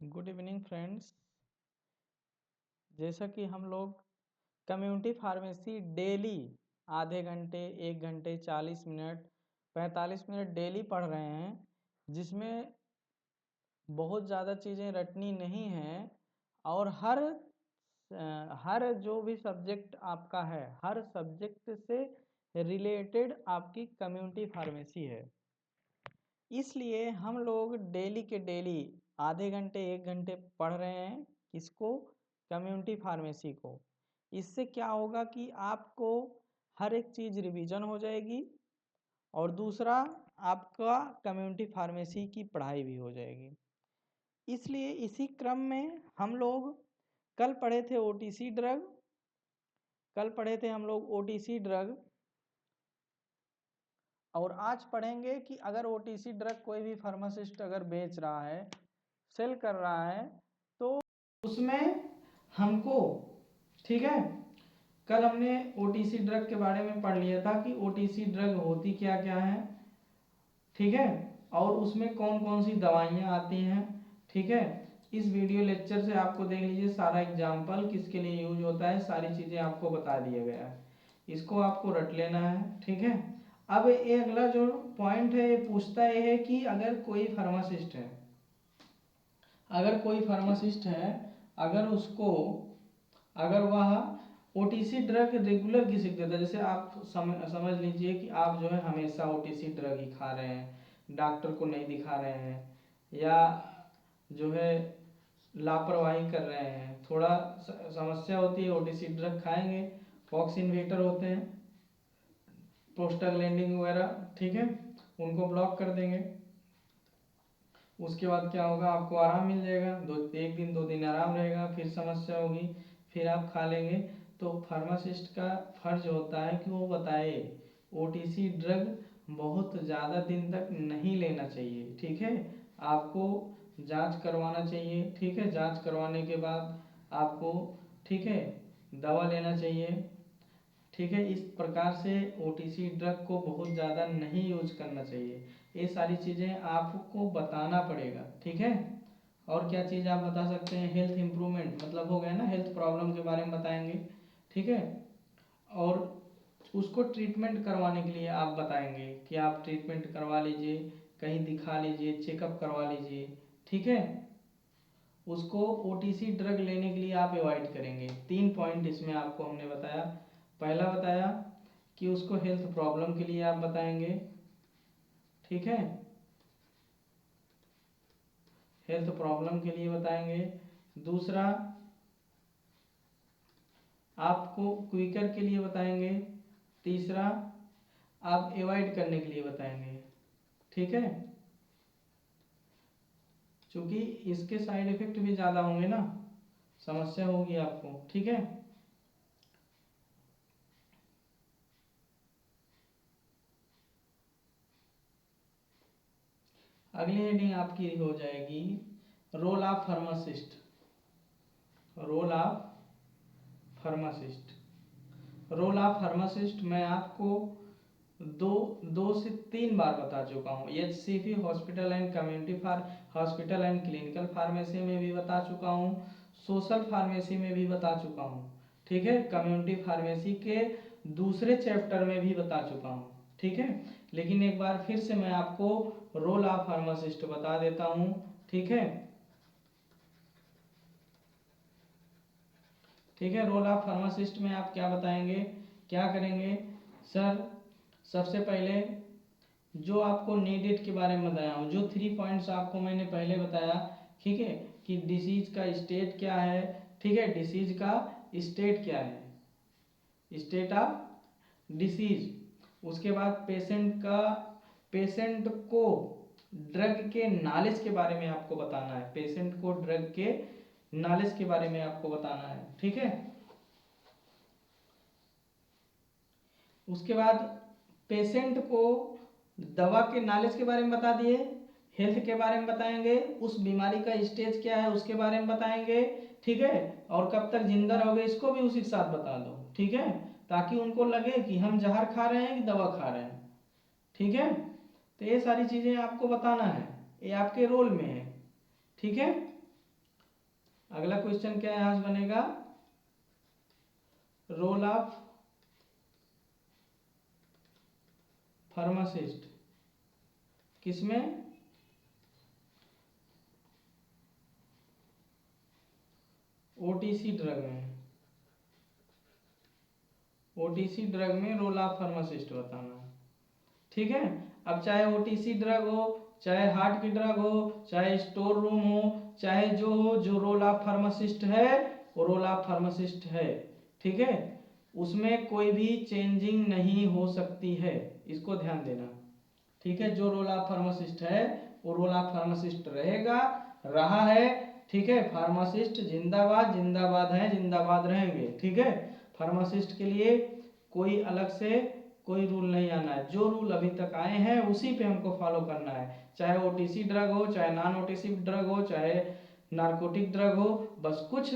Good evening friends. जैसा कि हम लोग कम्युनिटी फार्मेसी डेली आधे घंटे 1 घंटे 40 मिनट 45 मिनट डेली पढ़ रहे हैं, जिसमें बहुत ज़्यादा चीज़ें रटनी नहीं हैं और हर जो भी सब्जेक्ट आपका है, हर सब्जेक्ट से रिलेटेड आपकी कम्युनिटी फार्मेसी है। इसलिए हम लोग डेली के डेली आधे घंटे 1 घंटे पढ़ रहे हैं इसको, कम्युनिटी फार्मेसी को। इससे क्या होगा कि आपको हर एक चीज़ रिवीजन हो जाएगी और दूसरा आपका कम्युनिटी फार्मेसी की पढ़ाई भी हो जाएगी। इसलिए इसी क्रम में हम लोग कल पढ़े थे ओटीसी ड्रग, और आज पढ़ेंगे कि अगर ओटीसी ड्रग कोई भी फार्मासिस्ट अगर बेच रहा है, सेल कर रहा है, तो उसमें हमको, ठीक है, कल हमने ओटीसी ड्रग के बारे में पढ़ लिया था कि ओटीसी ड्रग होती क्या क्या है, ठीक है, और उसमें कौन कौन सी दवाइयाँ आती हैं, ठीक है। इस वीडियो लेक्चर से आपको देख लीजिए सारा एग्जाम्पल किसके लिए यूज होता है, सारी चीज़ें आपको बता दिया गया है, इसको आपको रट लेना है, ठीक है। अब ये अगला जो पॉइंट है ये पूछता है कि अगर कोई फार्मासिस्ट है, अगर वह ओटीसी ड्रग रेगुलर किसी को देता है, जैसे आप समझ लीजिए कि आप जो है हमेशा ओटीसी ड्रग ही खा रहे हैं, डॉक्टर को नहीं दिखा रहे हैं, या जो है लापरवाही कर रहे हैं, थोड़ा समस्या होती है, ओटीसी ड्रग खाएंगे, फॉक्स इन्वेटर होते हैं, प्रोस्टाग्लैंडिन वगैरह, ठीक है, उनको ब्लॉक कर देंगे। उसके बाद क्या होगा, आपको आराम मिल जाएगा, 1 दिन 2 दिन आराम रहेगा, फिर समस्या होगी, फिर आप खा लेंगे। तो फार्मासिस्ट का फर्ज होता है कि वो बताए ओटीसी ड्रग बहुत ज़्यादा दिन तक नहीं लेना चाहिए, ठीक है। आपको जांच करवाना चाहिए, ठीक है, जांच करवाने के बाद आपको, ठीक है, दवा लेना चाहिए, ठीक है। इस प्रकार से ओटीसी ड्रग को बहुत ज़्यादा नहीं यूज करना चाहिए। ये सारी चीज़ें आपको बताना पड़ेगा, ठीक है। और क्या चीज़ आप बता सकते हैं, हेल्थ इम्प्रूवमेंट, मतलब हो गया ना, हेल्थ प्रॉब्लम के बारे में बताएंगे, ठीक है। और उसको ट्रीटमेंट करवाने के लिए आप बताएंगे कि आप ट्रीटमेंट करवा लीजिए, कहीं दिखा लीजिए, चेकअप करवा लीजिए, ठीक है। उसको ओटीसी ड्रग लेने के लिए आप अवॉइड करेंगे। 3 पॉइंट इसमें आपको हमने बताया। पहला बताया कि उसको हेल्थ प्रॉब्लम के लिए आप बताएंगे, ठीक है, हेल्थ प्रॉब्लम के लिए बताएंगे। दूसरा आपको क्विकर के लिए बताएंगे। तीसरा आप अवॉइड करने के लिए बताएंगे, ठीक है, क्योंकि इसके साइड इफेक्ट भी ज़्यादा होंगे ना, समस्या होगी आपको, ठीक है। अगली हेडिंग आपकी हो जाएगी role of pharmacist. Role of pharmacist मैं आपको दो से 3 बार बता चुका हूँ। HCP hospital and community hospital and clinical pharmacy में भी बता चुका हूँ, सोशल फार्मेसी में भी बता चुका हूँ, ठीक है, कम्युनिटी फार्मेसी के दूसरे चैप्टर में भी बता चुका हूँ, ठीक है। लेकिन एक बार फिर से मैं आपको रोल ऑफ फार्मासिस्ट बता देता हूँ, ठीक है, ठीक है। रोल ऑफ फार्मासिस्ट में आप क्या बताएंगे, क्या करेंगे सर। सबसे पहले जो आपको नीडेड के बारे में बताया हूँ, जो 3 पॉइंट्स आपको मैंने पहले बताया, ठीक है, कि डिसीज का स्टेट क्या है, ठीक है, डिसीज का स्टेट क्या है, स्टेट ऑफ डिसीज। उसके बाद पेशेंट को ड्रग के नॉलेज के बारे में आपको बताना है, पेशेंट को ड्रग के नॉलेज के बारे में आपको बताना है, ठीक है। उसके बाद पेशेंट को दवा के नॉलेज के बारे में बता दिए, हेल्थ के बारे में बताएंगे, उस बीमारी का स्टेज क्या है उसके बारे में बताएंगे, ठीक है, और कब तक जिंदा रहोगे इसको भी उसी के साथ बता दो, ठीक है, ताकि उनको लगे कि हम जहर खा रहे हैं कि दवा खा रहे हैं, ठीक है। तो ये सारी चीजें आपको बताना है, ये आपके रोल में है, ठीक है। अगला क्वेश्चन क्या यहाँ से बनेगा, रोल ऑफ फार्मासिस्ट किसमें, ओटीसी ड्रग में, ओटीसी ड्रग में रोल ऑफ फार्मासिस्ट बताना। ठीक है, अब चाहे ओटीसी ड्रग हो, चाहे हार्ट की ड्रग हो, चाहे स्टोर रूम हो, चाहे जो हो, जो रोल ऑफ फार्मासिस्ट है वो रोल ऑफ फार्मासिस्ट है। ठीक है, उसमें कोई भी चेंजिंग नहीं हो सकती है, इसको ध्यान देना। ठीक है, जो रोल ऑफ फार्मासिस्ट है वो रोल ऑफ फार्मासिस्ट रहेगा, रहा है। ठीक है, फार्मासिस्ट जिंदाबाद, जिंदाबाद है, जिंदाबाद रहेंगे। ठीक है, फार्मासिस्ट के लिए कोई अलग से कोई रूल नहीं आना है, जो रूल अभी तक आए हैं उसी पे हमको फॉलो करना है, चाहे ओटीसी ड्रग हो, चाहे नॉन ओटीसी ड्रग हो, चाहे नार्कोटिक ड्रग हो, बस कुछ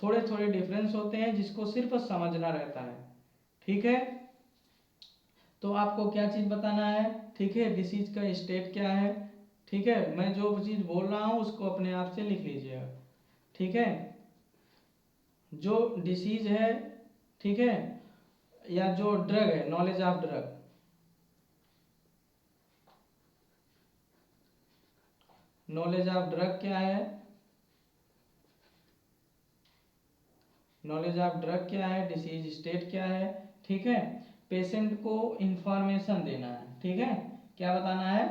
थोड़े थोड़े डिफरेंस होते हैं जिसको सिर्फ समझना रहता है। ठीक है, तो आपको क्या चीज बताना है, ठीक है, डिसीज का स्टेट क्या है। ठीक है, मैं जो चीज बोल रहा हूँ उसको अपने आप से लिख लीजिएगा। ठीक है, जो डिसीज है, ठीक है, या जो ड्रग है, knowledge of drug, knowledge of drug क्या है, नॉलेज ऑफ ड्रग क्या है, डिसीज स्टेट क्या है। ठीक है, पेशेंट को इंफॉर्मेशन देना है। ठीक है, क्या बताना है,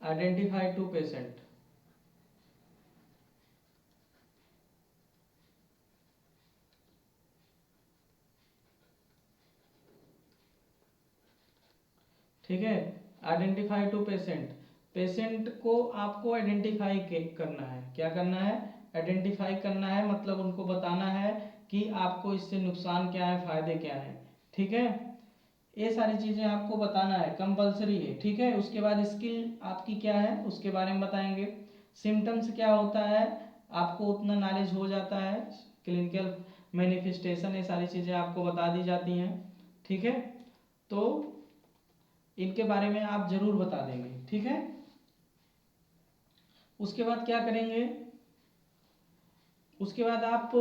आइडेंटिफाई टू पेशेंट। ठीक है, आइडेंटिफाई टू पेशेंट, पेशेंट को आपको आइडेंटिफाई करना है। क्या करना है, आइडेंटिफाई करना है, मतलब उनको बताना है कि आपको इससे नुकसान क्या है, फायदे क्या है। ठीक है, ये सारी चीजें आपको बताना है, कंपलसरी है। ठीक है, उसके बाद स्किल आपकी क्या है उसके बारे में बताएंगे, सिम्टम्स क्या होता है आपको उतना नॉलेज हो जाता है, क्लिनिकल मैनिफेस्टेशन, ये सारी चीजें आपको बता दी जाती हैं। ठीक है, तो इनके बारे में आप जरूर बता देंगे। ठीक है, उसके बाद क्या करेंगे, उसके बाद आप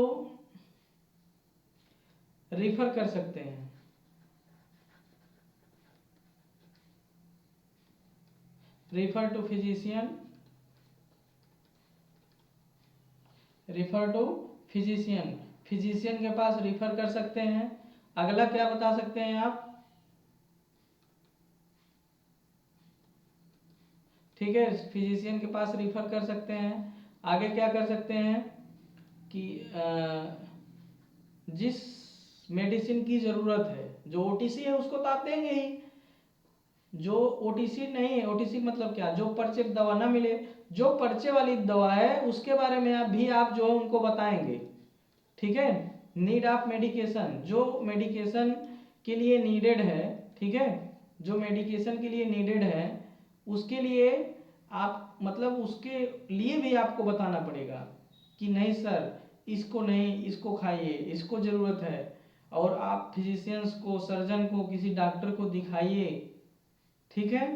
रिफर कर सकते हैं, refer to physician, refer to physician, physician के पास रिफर कर सकते हैं। अगला क्या बता सकते हैं आप, ठीक है, फिजिशियन के पास रिफर कर सकते हैं। आगे क्या कर सकते हैं कि जिस मेडिसिन की ज़रूरत है, जो ओटीसी है उसको तो आप देंगे ही, जो ओटीसी नहीं है, ओटीसी मतलब क्या, जो पर्चे की दवा ना मिले, जो पर्चे वाली दवा है उसके बारे में आप भी आप जो है उनको बताएंगे। ठीक है, नीड ऑफ मेडिकेशन, जो मेडिकेशन के लिए नीडेड है, ठीक है, जो मेडिकेशन के लिए नीडेड है उसके लिए आप मतलब उसके लिए भी आपको बताना पड़ेगा कि नहीं सर इसको नहीं, इसको खाइए, इसको ज़रूरत है, और आप फिजिशियंस को, सर्जन को, किसी डॉक्टर को दिखाइए। ठीक है,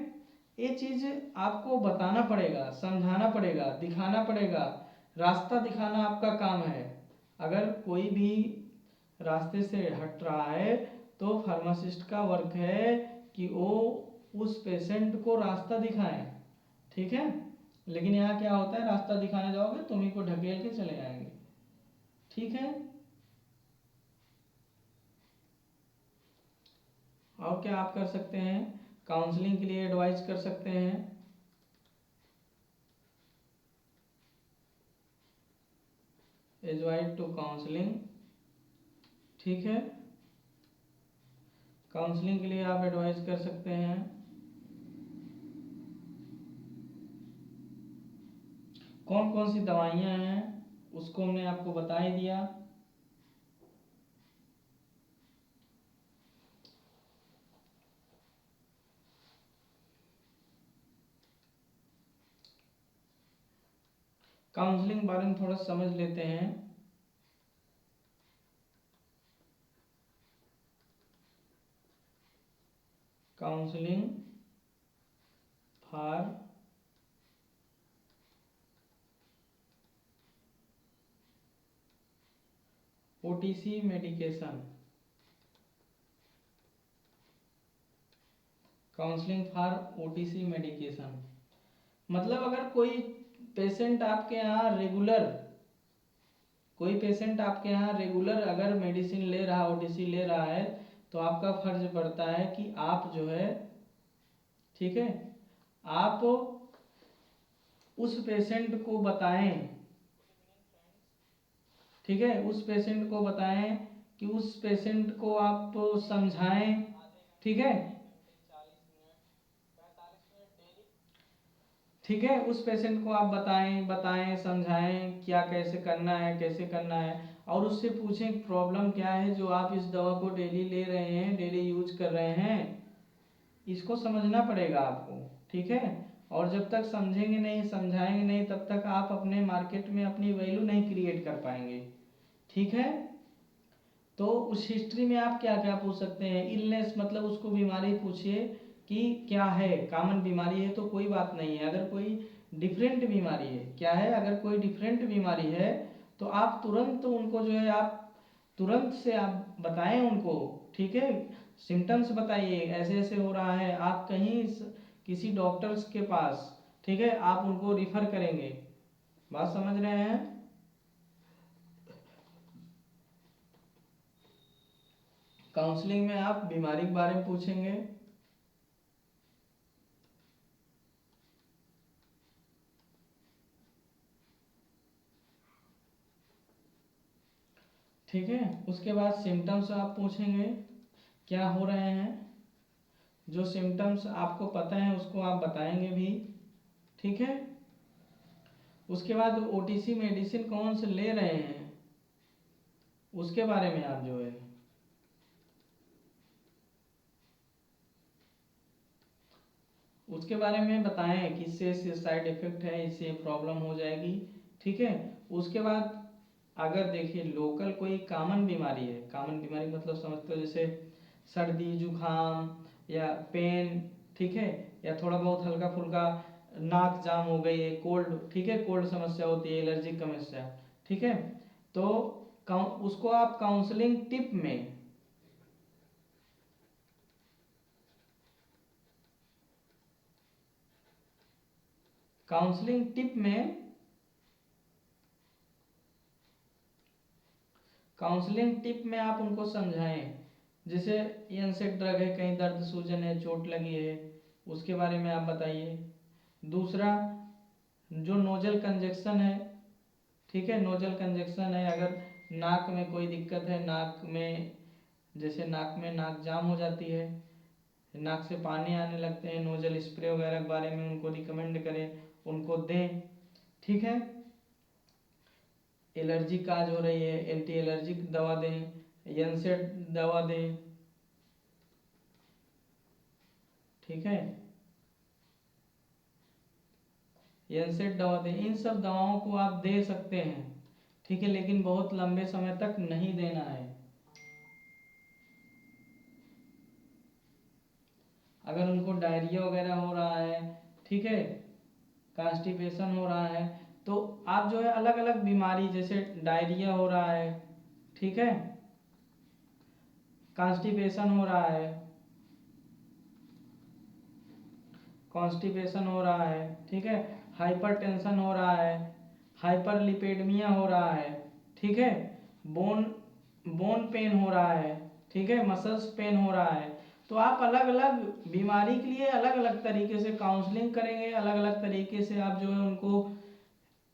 ये चीज़ आपको बताना पड़ेगा, समझाना पड़ेगा, दिखाना पड़ेगा, रास्ता दिखाना आपका काम है। अगर कोई भी रास्ते से हट रहा है तो फार्मासिस्ट का वर्क है कि वो उस पेशेंट को रास्ता दिखाएं। ठीक है, लेकिन यहाँ क्या होता है, रास्ता दिखाने जाओगे तुम ही को ढकेल के चले आएंगे। ठीक है, और क्या आप कर सकते हैं, काउंसलिंग के लिए एडवाइस कर सकते हैं, एडवाइस टू काउंसलिंग। ठीक है, काउंसलिंग के लिए आप एडवाइस कर सकते हैं। कौन कौन सी दवाइयाँ हैं उसको हमने आपको बता ही दिया। काउंसलिंग बारे में थोड़ा समझ लेते हैं। Counselling for OTC medication, counselling for OTC medication, मतलब अगर कोई पेशेंट आपके यहाँ रेगुलर, कोई पेशेंट आपके यहाँ रेगुलर अगर मेडिसिन ले रहा, ओटीसी ले रहा है, तो आपका फर्ज पड़ता है कि आप जो है, ठीक है, आप उस पेशेंट को बताएं, ठीक है, उस पेशेंट को बताएं कि उस पेशेंट को आप समझाएं, ठीक है, ठीक है, उस पेशेंट को आप बताएं समझाएं क्या कैसे करना है, कैसे करना है, और उससे पूछें प्रॉब्लम क्या है जो आप इस दवा को डेली ले रहे हैं, डेली यूज कर रहे हैं, इसको समझना पड़ेगा आपको, ठीक है। और जब तक समझेंगे नहीं, समझाएंगे नहीं, तब तक आप अपने मार्केट में अपनी वैल्यू नहीं क्रिएट कर पाएंगे, ठीक है। तो उस हिस्ट्री में आप क्या क्या पूछ सकते हैं, इलनेस मतलब उसको बीमारी पूछिए कि क्या है, कॉमन बीमारी है तो कोई बात नहीं है, अगर कोई डिफरेंट बीमारी है, क्या है, अगर कोई डिफरेंट बीमारी है तो आप तुरंत उनको जो है, आप तुरंत से आप बताएं उनको, ठीक है, सिम्टम्स बताइए ऐसे ऐसे हो रहा है, आप कहीं किसी डॉक्टर्स के पास, ठीक है, आप उनको रिफर करेंगे, बात समझ रहे हैं। काउंसलिंग में आप बीमारी के बारे में पूछेंगे, ठीक है, उसके बाद सिम्टम्स आप पूछेंगे क्या हो रहे हैं, जो सिम्टम्स आपको पता है उसको आप बताएंगे भी, ठीक है। उसके बाद ओटीसी मेडिसिन कौन से ले रहे हैं उसके बारे में आप जो है, उसके बारे में बताएं कि इससे साइड इफेक्ट है, इससे प्रॉब्लम हो जाएगी, ठीक है। उसके बाद अगर देखिए लोकल कोई कॉमन बीमारी है, कॉमन बीमारी मतलब समझते हो जैसे सर्दी जुखाम या पेन, ठीक है, या थोड़ा बहुत हल्का फुल्का नाक जाम हो गई है, कोल्ड, ठीक है, कोल्ड समस्या होती है, एलर्जिक समस्या, ठीक है, तो उसको आप काउंसलिंग टिप में, काउंसलिंग टिप में, काउंसलिंग टिप में आप उनको समझाएं, जैसे एनसेड ड्रग है, कहीं दर्द सूजन है, चोट लगी है, उसके बारे में आप बताइए। दूसरा, जो नोजल कंजक्शन है, ठीक है, नोजल कंजक्शन है, अगर नाक में कोई दिक्कत है, नाक में जैसे नाक में नाक जाम हो जाती है, नाक से पानी आने लगते हैं, नोजल स्प्रे वगैरह के बारे में उनको रिकमेंड करें, उनको दें, ठीक है। एलर्जी काज हो रही है, एंटी एलर्जिक दवा दें, एनसेड दवा दें, ठीक है, एनसेड दवा दें, इन सब दवाओं को आप दे सकते हैं, ठीक है, लेकिन बहुत लंबे समय तक नहीं देना है। अगर उनको डायरिया वगैरह हो रहा है, ठीक है, कॉन्स्टिपेशन हो रहा है, तो आप जो है अलग अलग बीमारी, जैसे डायरिया हो रहा है, ठीक है, कॉन्स्टिपेशन हो रहा है, कॉन्स्टिपेशन हो रहा है, ठीक है, हाइपरटेंशन हो रहा है, हाइपरलिपिडेमिया हो रहा है, ठीक है, बोन बोन पेन हो रहा है, ठीक है, मसल्स पेन हो रहा है, तो आप अलग अलग बीमारी के लिए अलग अलग तरीके से काउंसलिंग करेंगे, अलग अलग तरीके से आप जो है उनको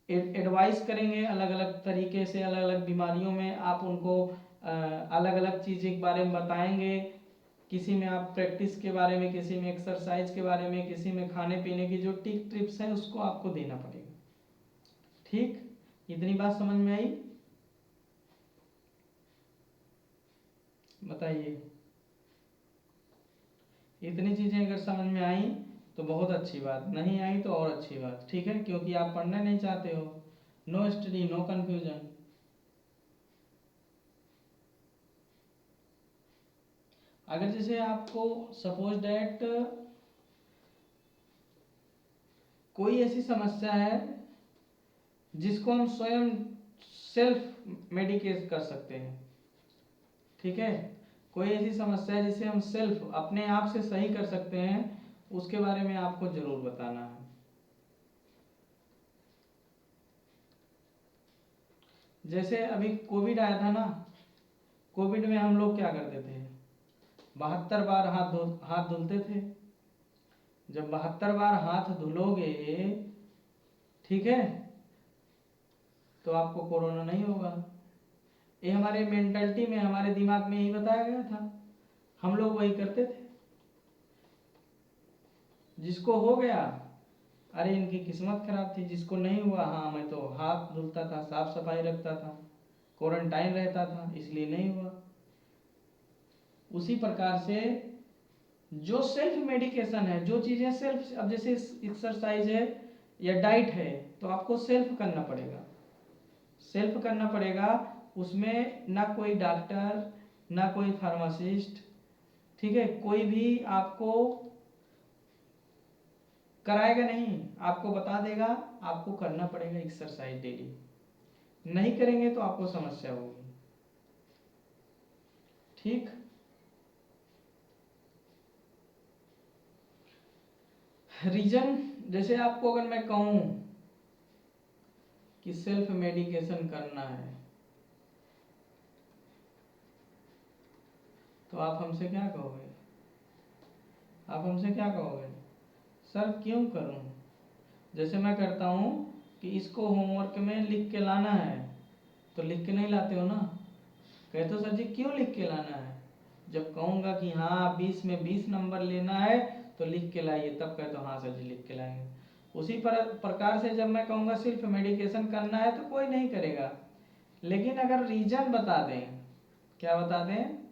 एडवाइस करेंगे, अलग अलग तरीके से अलग अलग बीमारियों में आप उनको अलग अलग चीज़ के बारे में बताएंगे, किसी में आप प्रैक्टिस के बारे में, किसी में एक्सरसाइज के बारे में, किसी में खाने पीने की जो टिप्स हैं उसको आपको देना पड़ेगा, ठीक, इतनी बात समझ में आई, बताइए। इतनी चीज़ें अगर समझ में आई तो बहुत अच्छी बात, नहीं आई तो और अच्छी बात, ठीक है, क्योंकि आप पढ़ना नहीं चाहते हो, नो स्टडी नो कन्फ्यूजन। अगर जैसे आपको सपोज डैट कोई ऐसी समस्या है जिसको हम स्वयं सेल्फ मेडिकेट कर सकते हैं, ठीक है। कोई ऐसी समस्या है जिसे हम सेल्फ अपने आप से सही कर सकते हैं, उसके बारे में आपको जरूर बताना है। जैसे अभी कोविड आया था ना, कोविड में हम लोग क्या करते थे, 72 बार हाथ धुलते थे। जब 72 बार हाथ धुलोगे, ठीक है, तो आपको कोरोना नहीं होगा। ये हमारे मेंटलिटी में, हमारे दिमाग में ही बताया गया था, हम लोग वही करते थे। जिसको हो गया, अरे इनकी किस्मत खराब थी, जिसको नहीं हुआ, हाँ मैं तो हाथ धुलता था, साफ सफाई रखता था, क्वारंटाइन रहता था, इसलिए नहीं हुआ। उसी प्रकार से जो सेल्फ मेडिकेशन है, जो चीजें सेल्फ, अब जैसे एक्सरसाइज है या डाइट है, तो आपको सेल्फ करना पड़ेगा, सेल्फ करना पड़ेगा। उसमें ना कोई डॉक्टर, ना कोई फार्मासिस्ट, ठीक है, कोई भी आपको कराएगा नहीं, आपको बता देगा, आपको करना पड़ेगा एक्सरसाइज डेली। नहीं करेंगे तो आपको समस्या होगी, ठीक। रीजन, जैसे आपको अगर मैं कहूं कि सेल्फ मेडिकेशन करना है, तो आप हमसे क्या कहोगे? आप हमसे क्या कहोगे? सर क्यों करूं? जैसे मैं करता हूं कि इसको होमवर्क में लिख के लाना है, तो लिख के नहीं लाते हो ना, कहते हो सर जी क्यों लिख के लाना है? जब कहूंगा कि हाँ 20 में 20 नंबर लेना है तो लिख के लाइए, तब कहते हो हाँ सर जी लिख के लाएंगे। उसी प्रकार से जब मैं कहूँगा सिर्फ मेडिकेशन करना है तो कोई नहीं करेगा, लेकिन अगर रीजन बता दें, क्या बता दें,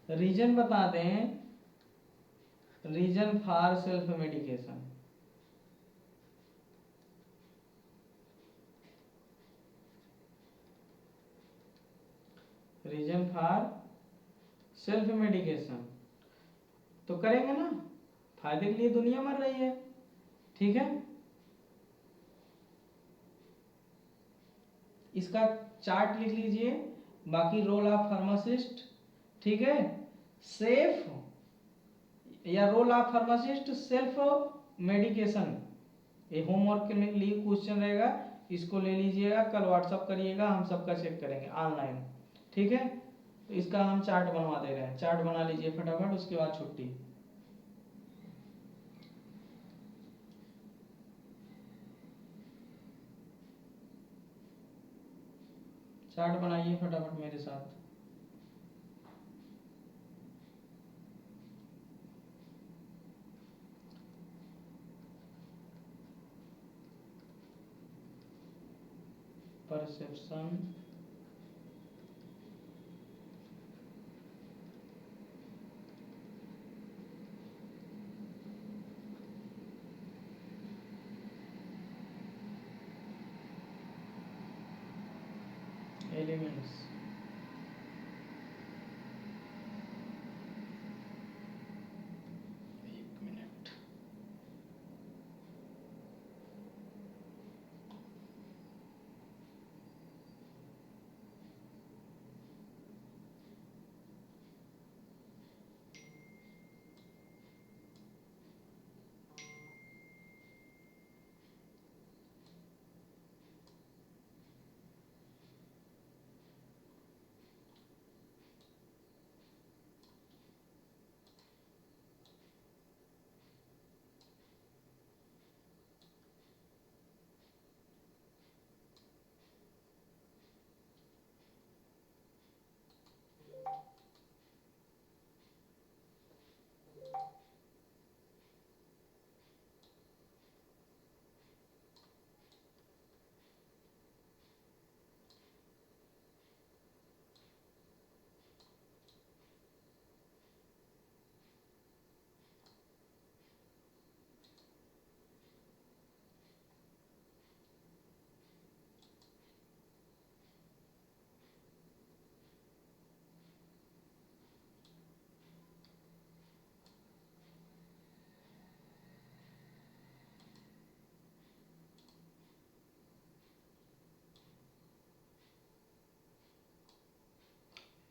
रीजन बता दें, reason for self medication, reason for self medication, तो करेंगे ना, फायदे के लिए दुनिया मर रही है, ठीक है। इसका चार्ट लिख लीजिए, बाकी रोल ऑफ फार्मासिस्ट, ठीक है, सेफ या role of pharmacist self medication, ये होमवर्क के लिए क्वेश्चन रहेगा, इसको ले लीजिएगा, कल व्हाट्सअप करिएगा, हम सबका चेक करेंगे ऑनलाइन, ठीक है। तो इसका हम चार्ट बनवा दे रहे हैं, चार्ट बना लीजिए फटाफट, उसके बाद छुट्टी। चार्ट बनाइए फटाफट मेरे साथ। परसेप्शन, एलिमेंट्स, एक मिनट,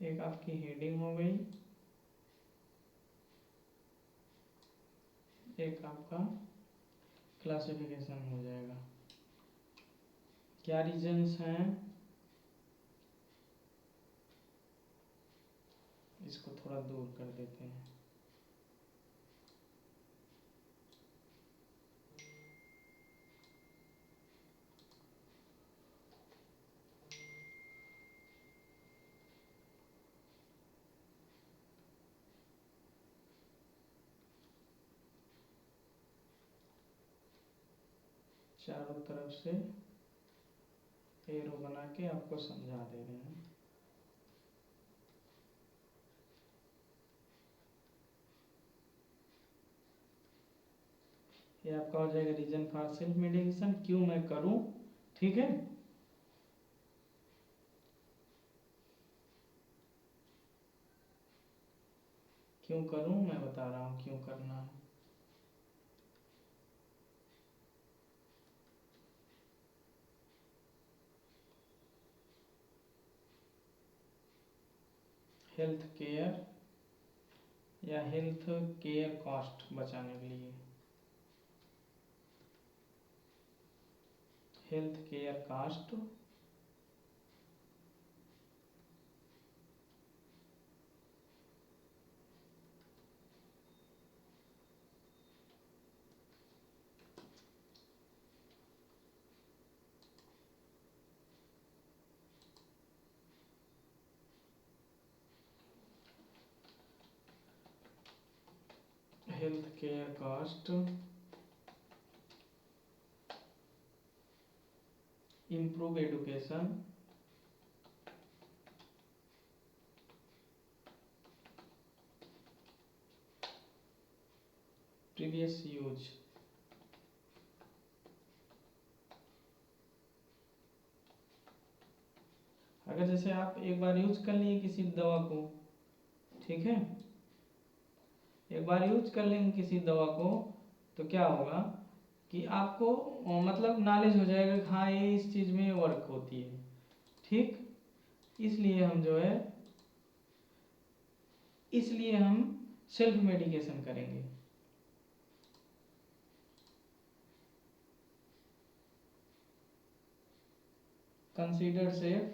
एक आपकी हेडिंग हो गई, एक आपका क्लासिफिकेशन हो जाएगा। क्या रीजन्स हैं, इसको थोड़ा दूर कर देते हैं। चारों तरफ से एरो बना के आपको समझा दे रहे हैं। ये आपका हो जाएगा रीजन फॉर सेल्फ मेडिकेशन, क्यों मैं करूं, ठीक है। क्यों करूं, मैं बता रहा हूं क्यों करना है। हेल्थ केयर या हेल्थ केयर कॉस्ट बचाने के लिए, health care cost health care cost improve education, previous use, अगर जैसे आप एक बार यूज कर लिए किसी दवा को, ठीक है, एक बार यूज कर लेंगे किसी दवा को, तो क्या होगा कि आपको मतलब नॉलेज हो जाएगा कि हाँ ये इस चीज़ में वर्क होती है, ठीक। इसलिए हम सेल्फ मेडिकेशन करेंगे। Consider safe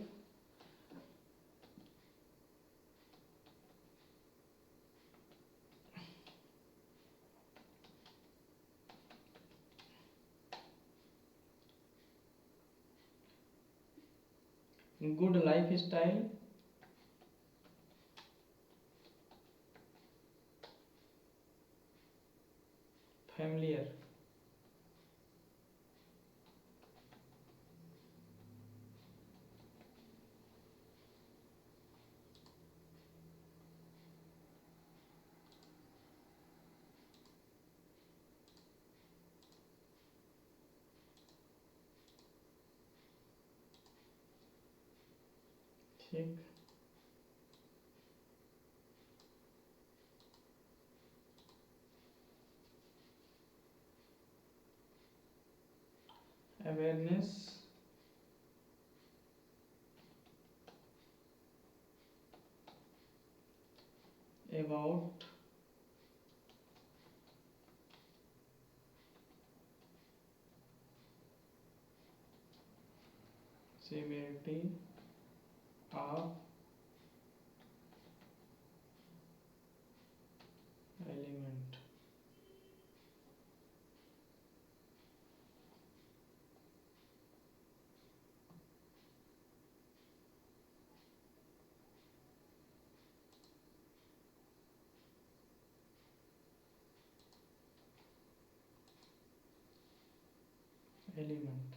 good life style, familiar, ठीक। Awareness about severity of element, element.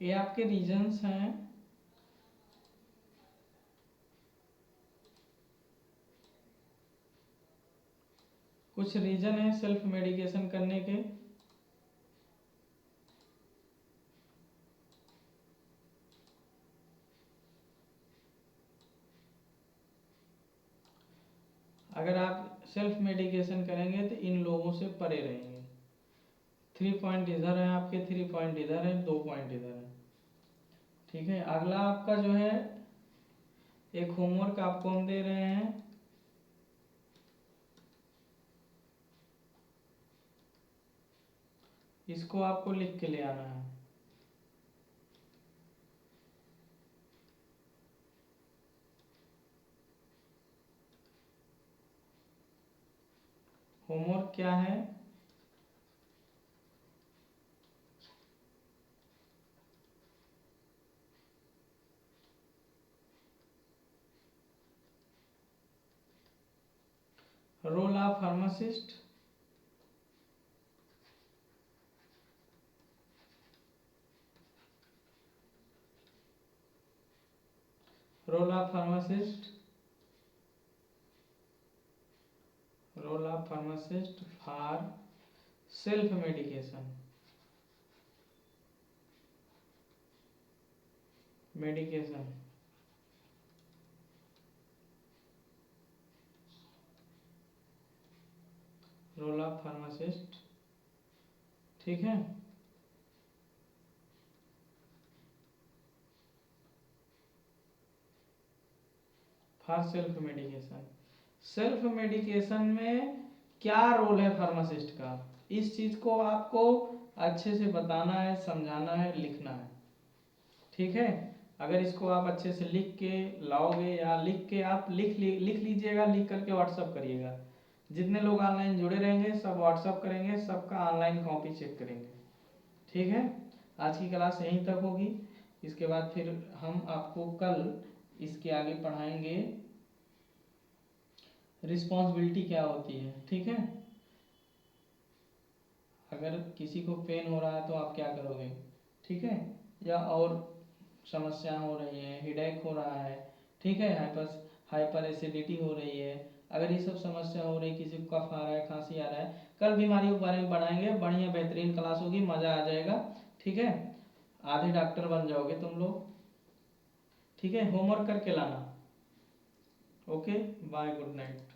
ये आपके रीजन्स हैं, कुछ रीजन है सेल्फ मेडिकेशन करने के। अगर आप सेल्फ मेडिकेशन करेंगे तो इन लोगों से परे रहेंगे। 3 पॉइंट इधर है आपके, 3 पॉइंट इधर है, 2 पॉइंट इधर है। ठीक है, अगला आपका जो है एक होमवर्क आपको हम दे रहे हैं। इसको आपको लिख के ले आना है। होमवर्क क्या है? Role of pharmacist, role of pharmacist, role of pharmacist for self medication, medication. Role of pharmacist, ठीक है। For self medication, self medication में क्या रोल है फार्मासिस्ट का, इस चीज को आपको अच्छे से बताना है, समझाना है, लिखना है। ठीक है, अगर इसको आप अच्छे से लिख के लाओगे या लिख के आप लिख लीजिएगा, लिख करके व्हाट्सअप करिएगा। जितने लोग ऑनलाइन जुड़े रहेंगे सब व्हाट्सअप करेंगे, सबका ऑनलाइन कॉपी चेक करेंगे। ठीक है, आज की क्लास यहीं तक होगी। इसके बाद फिर हम आपको कल इसके आगे पढ़ाएंगे रिस्पॉन्सिबिलिटी क्या होती है। ठीक है, अगर किसी को पेन हो रहा है तो आप क्या करोगे, ठीक है, या और समस्या हो रही है, हेडेक हो रहा है, ठीक है, हाइपर एसिडिटी हो रही है, अगर ये सब समस्या हो रही है, किसी को कफ आ रहा है, खांसी आ रहा है, कल बीमारियों के बारे में पढ़ाएंगे। बढ़िया बेहतरीन क्लास होगी, मज़ा आ जाएगा। ठीक है, आधे डॉक्टर बन जाओगे तुम लोग। ठीक है, होमवर्क करके लाना। Okay, bye, good night.